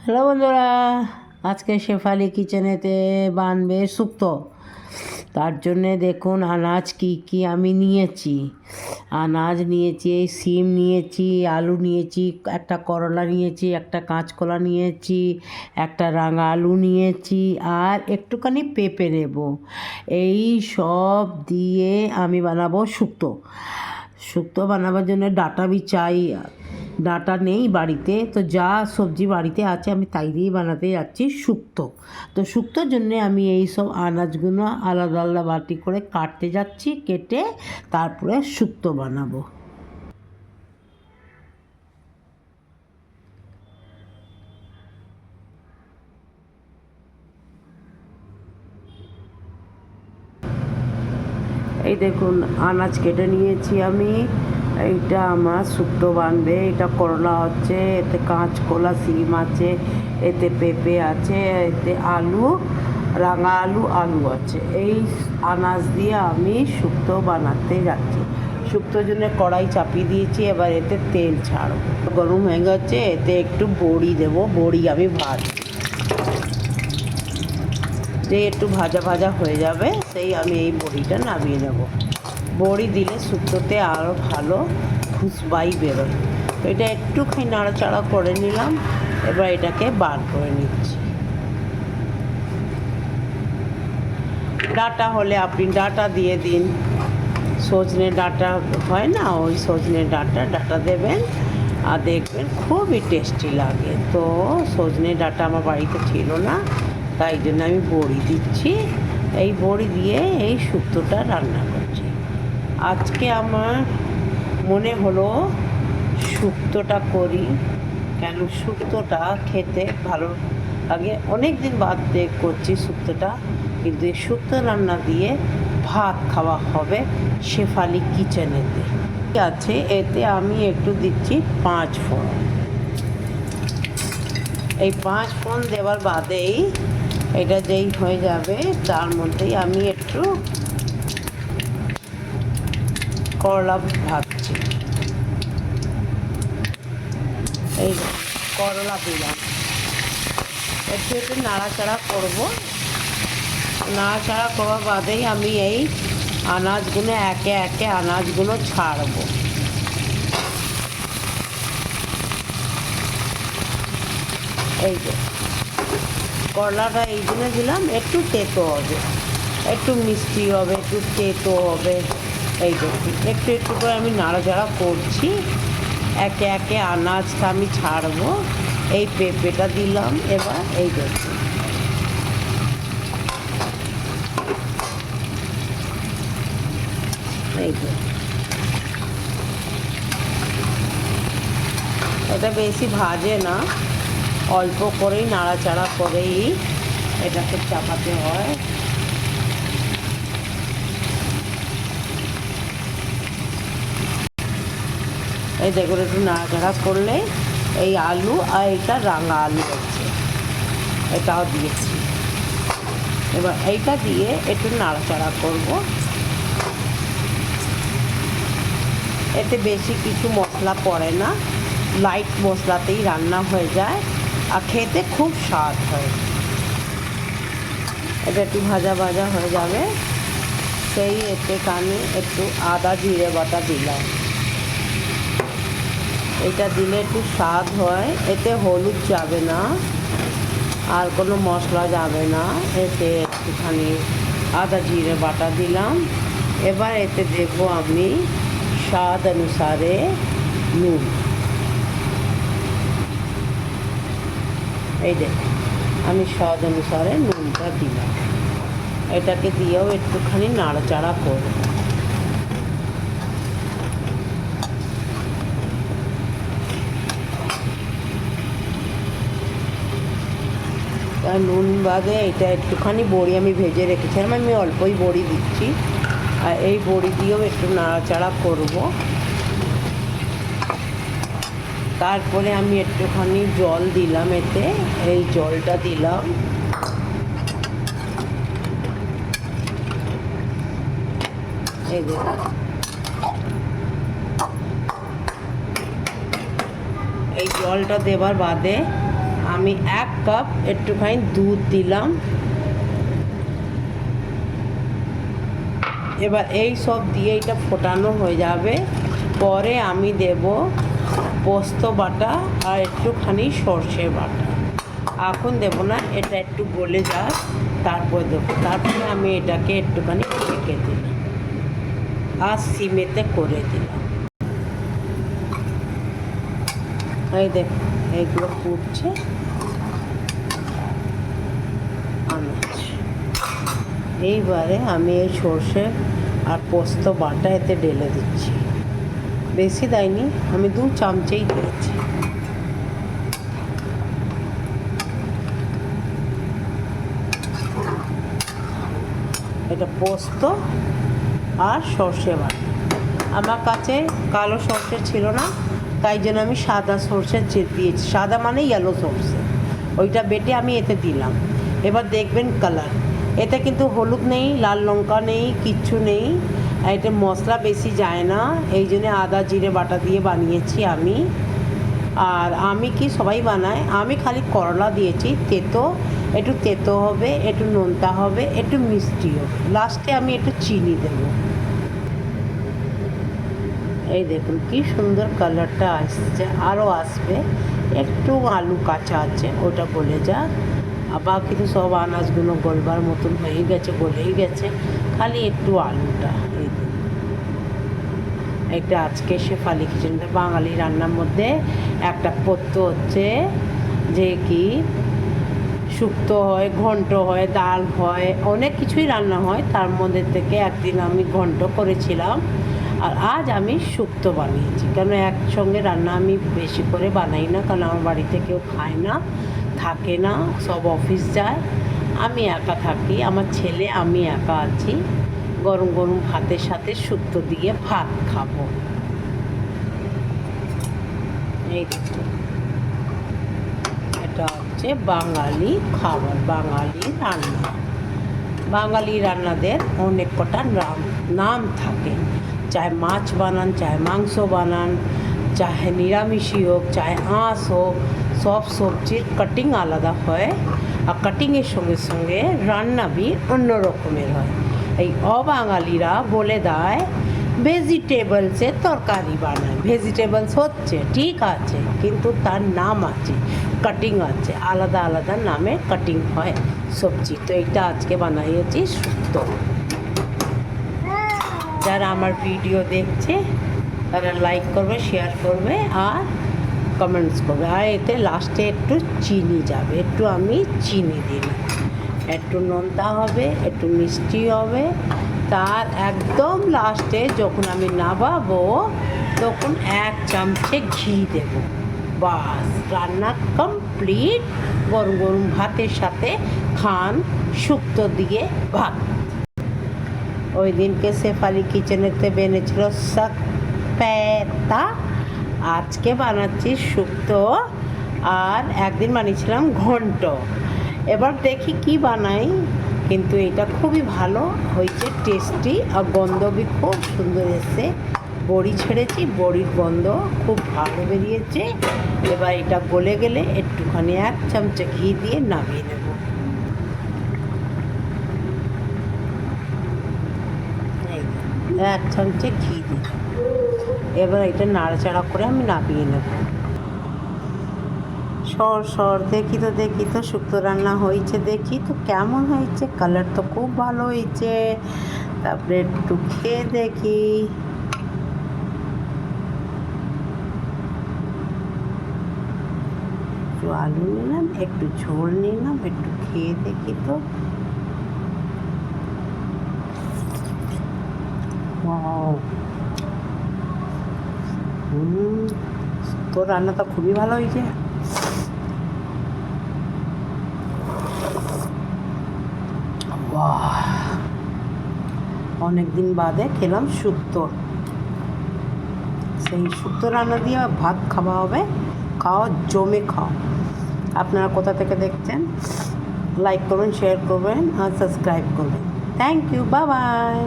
Hello বন্ধুরা, আজকে শেফালি কিচেনেতে বানবে শুক্তো। তার জন্যে দেখুন আনাজ কি আমি নিয়েছি। আনাজ নিয়েছি, সিম নিয়েছি, আলু নিয়েছি, একটা করলা নিয়েছি, একটা কাঁচকলা নিয়েছি, একটা রাঙা আলু নিয়েছি, আর একটুখানি পেঁপে নেব। এই সব দিয়ে আমি বানাবো শুক্তো। শুক্তো বানাবার জন্য ডাঁটা বি চাই। ডাঁটা নেই বাড়িতে, তো যা সবজি বাড়িতে আছে আমি তাই দিয়েই বানাতে যাচ্ছি শুক্তো। তো শুক্তোর জন্যে আমি এই সব আনাজগুলো আলাদা আলাদা বাটি করে কাটতে যাচ্ছি, কেটে তারপরে শুক্তো বানাবো। এই দেখুন আনাজ কেটে নিয়েছি আমি। এইটা আমার শুক্তো বানবে। এটা করলা হচ্ছে, এতে কাঁচকলা, সিম আছে, এতে পেঁপে আছে, এতে আলু, রাঙা আলু আছে। এই আনাজ দিয়ে আমি শুক্তো বানাতে যাচ্ছি। শুক্তোর জন্য কড়াই চাপিয়ে দিয়েছি, এবার এতে তেল ছাড়বো। গরম হয়ে গেছে, এতে একটু বড়ি দেবো। বড়ি আমি ভাজবো, যে একটু ভাজা ভাজা হয়ে যাবে সেই আমি এই বড়িটা নামিয়ে নেব। বড়ি দিলে শুক্তোতে আরও ভালো খুশবাই বেরোয়। তো এটা একটুখানি নাড়াচাড়া করে নিলাম, এবার এটাকে বার করে নিচ্ছি। ডাঁটা হলে আপনি ডাঁটা দিয়ে দিন, সজনে ডাঁটা হয় না, ওই সজনে ডাঁটা দেবেন, আর দেখবেন খুবই টেস্টি লাগে। তো সজনে ডাঁটা আমার বাড়িতে ছিল না, তাই জন্য আমি বড়ি দিচ্ছি। এই বড়ি দিয়ে এই শুক্তোটা রান্না করছি। আজকে আমার মনে হলো শুক্তোটা করি, কেন শুক্তোটা খেতে ভালো লাগে। অনেক দিন বাদ দিয়ে করছি শুক্তোটা, কিন্তু এই শুক্তো রান্না দিয়ে ভাত খাওয়া হবে শেফালি কিচেনেতে। আছে এতে আমি একটু দিচ্ছি 5 ফোড়ন। এই 5 ফোড়ন দেওয়ার বাদেই এটা যেই হয়ে যাবে, তার মধ্যেই আমি একটু করলা ভাজছি। এই করলা দিলাম, একটু নাড়াচাড়া করবো। নাড়াচাড়া করার বাদেই আমি এই আনাজগুলো একে একে আনাজগুলো ছাড়বো। এই যে করলাটা এই জন্য দিলাম, একটু তেতো হবে, একটু মিষ্টি হবে, একটু তেতো হবে। এই দেখুন একটু একটু করে আমি নাড়াচাড়া করছি, একে একে আনাজটা আমি ছাড়বো। এই পেঁপেটা দিলাম, এবার এই দেখুন এই যে এটা বেশি ভাজে না, অল্প করেই নাড়াচাড়া করেই এটাকে চাপাতে হয়। এই দেখুন একটু নাড়াচাড়া করলে এই আলু, আর এটা রাঙা আলু হচ্ছে, এটাও দিয়েছি। এবার এইটা দিয়ে একটু নাড়াচাড়া করব। এতে বেশি কিছু মশলা পড়ে না, লাইট মশলাতেই রান্না হয়ে যায়, আর খেতে খুব স্বাদ হয়। এটা একটু ভাজা ভাজা হয়ে যাবে, সেই এতে কানে একটু আদা জিরে বাটা দিলাম। এটা দিলে একটু স্বাদ হয়। এতে হলুদ যাবে না, আর কোনো মশলা যাবে না। এতে একটুখানি আদা জিরে বাটা দিলাম। এবার এতে দেবো আমি স্বাদ অনুসারে নুন। এই দেখুন আমি স্বাদ অনুসারে নুনটা দিলাম। এটাকে দিয়েও একটুখানি নাড়াচাড়া করব। নুন বাদে এটা একটুখানি বড়ি আমি ভেজে রেখেছিলাম, আমি অল্পই বড়ি দিচ্ছি, আর এই বড়ি দিয়েও একটু নাড়াচাড়া করব। তারপরে আমি একটুখানি জল দিলাম এতে, এই জলটা দিলাম। এই দেখুন এই জলটা দেবার বাদে আমি 1 কাপ একটুখানি দুধ দিলাম। এবার এই সব দিয়ে এটা ফোটানো হয়ে যাবে, পরে আমি দেব পোস্ত বাটা আর একটুখানি সর্ষে বাটা। এখন দেব না, এটা একটু গলে যাক তারপর দেবো। তারপরে আমি এটাকে একটুখানি ঢেকে দিলাম আর সিমেতে করে দিলাম। এই দেখ এইগুলো ফুটছে। এইবারে আমি এই সর্ষে আর পোস্ত বাটা এতে ঢেলে দিচ্ছি। বেশি দেয়নি, আমি 2 চামচেই দিয়েছি। এটা পোস্ত আর সর্ষে বাটা। আমার কাছে কালো সর্ষে ছিল না, তাই জন্য আমি সাদা সর্ষে দিয়েছি। সাদা মানে ইয়েলো সর্ষে, ওইটা বেটে আমি এতে দিলাম। এবার দেখবেন কালার, এতে কিন্তু হলুদ নেই, লাল লঙ্কা নেই, কিচ্ছু নেই। এটা মশলা বেশি যায় না, এই জন্য আদা জিরে বাটা দিয়ে বানিয়েছি আমি। আর আমি কি সবাই বানায়, আমি খালি করলা দিয়েছি। তেতো, একটু তেতো হবে, একটু নোনতা হবে, একটু মিষ্টি হবে, লাস্টে আমি একটু চিনি দেবো। এই দেখুন কি সুন্দর কালারটা আসছে, আরও আসবে। একটু আলু কাঁচা আছে, ওটা গলে যাক। আবার কিন্তু সব আনাজগুলো গলবার মতন হয়ে গেছে, গলেই গেছে, খালি একটু আলুটা। এই একটা আজকে শেফালি কিচেনটা বাঙালি রান্নার মধ্যে একটা পত্য হচ্ছে যে কি শুক্তো হয়, ঘন্ট হয়, ডাল হয়, অনেক কিছুই রান্না হয়। তার মধ্যে থেকে একদিন আমি ঘন্ট করেছিলাম, আর আজ আমি শুক্তো বানিয়েছি। কেন একসঙ্গে রান্না আমি বেশি করে বানাই না, কারণ আমার বাড়িতে কেউ খায় না, থাকে না, সব অফিস যায়, আমি একা থাকি, আমার ছেলে, আমি একা আছি। গরম গরম ভাতের সাথে শুক্তো দিয়ে ভাত খাবো। এই দেখুন, এটা হচ্ছে বাঙালি খাবার, বাঙালি রান্না। বাঙালি রান্নাদের অনেক কটা নাম থাকে, চাहे মাছ বানান, চাहे মাংস বানান, চাहे নিরামিষই হোক, চাहे আঁশ হোক, সব সবজির কাটিং আলাদা হয়, আর কাটিংয়ের সঙ্গে সঙ্গে রান্না বি অন্য রকমের হয়। এই অবাঙালিরা বলে দেয় ভেজিটেবলসে তরকারি বানায়। ভেজিটেবলস হচ্ছে ঠিক আছে, কিন্তু তার নাম আছে, কাটিং আছে, আলাদা আলাদা নামে কাটিং হয় সবজি। তো এইটা আজকে বানাইয়েছি শুক্তো। যারা আমার ভিডিও দেখছে তারা লাইক করবে, শেয়ার করবে আর কমেন্টস করবে। আর এতে লাস্টে একটু চিনি যাবে, একটু আমি চিনি দিলাম। একটু নোনতা হবে, একটু মিষ্টি হবে। তার একদম লাস্টে যখন আমি নামাবো তখন 1 চামচে ঘি দেব। বাস, রান্না কমপ্লিট। গরম গরম ভাতের সাথে খান শুক্তো দিয়ে ভাত। ওই দিনকে শেফালি কিচেনেতে বেনেছিল পেতা, আজকে বানাচ্ছি শুক্তো, আর একদিন বানিয়েছিলাম ঘন্ট। এবার দেখি কি বানাই, কিন্তু এটা খুবই ভালো হয়েছে, টেস্টি, আর গন্ধ বি খুব সুন্দর এসছে। বড়ি ছেড়েছি, বড়ির গন্ধ খুব ভালো বেরিয়েছে। এবার এটা গলে গেলে একটুখানি 1 চামচে ঘি দিয়ে নামিয়ে নেব। 1 চামচে ঘি দিই। এবার এটা নাড়াচাড়া করে আমি নামিয়ে নেব। সর দেখি তো শুক্তো রান্না হয়েছে, দেখি তো কেমন হয়েছে। কালার তো খুব ভালো হয়েছে। তারপরে একটু খেয়ে দেখি। একটু আলু নিলাম, একটু ঝোল নিলাম, একটু খেয়ে দেখি তো। তোর রান্নাটা খুবই ভালো হয়েছে। অনেক দিন বাদে খেলাম শুক্তো। সেই শুক্তো রান্না দিয়ে ভাত খাওয়া হবে, খাওয়া জমে খাও। আপনারা কোথা থেকে দেখছেন লাইক করবেন, শেয়ার করবেন আর সাবস্ক্রাইব করবেন। Thank you, bye by.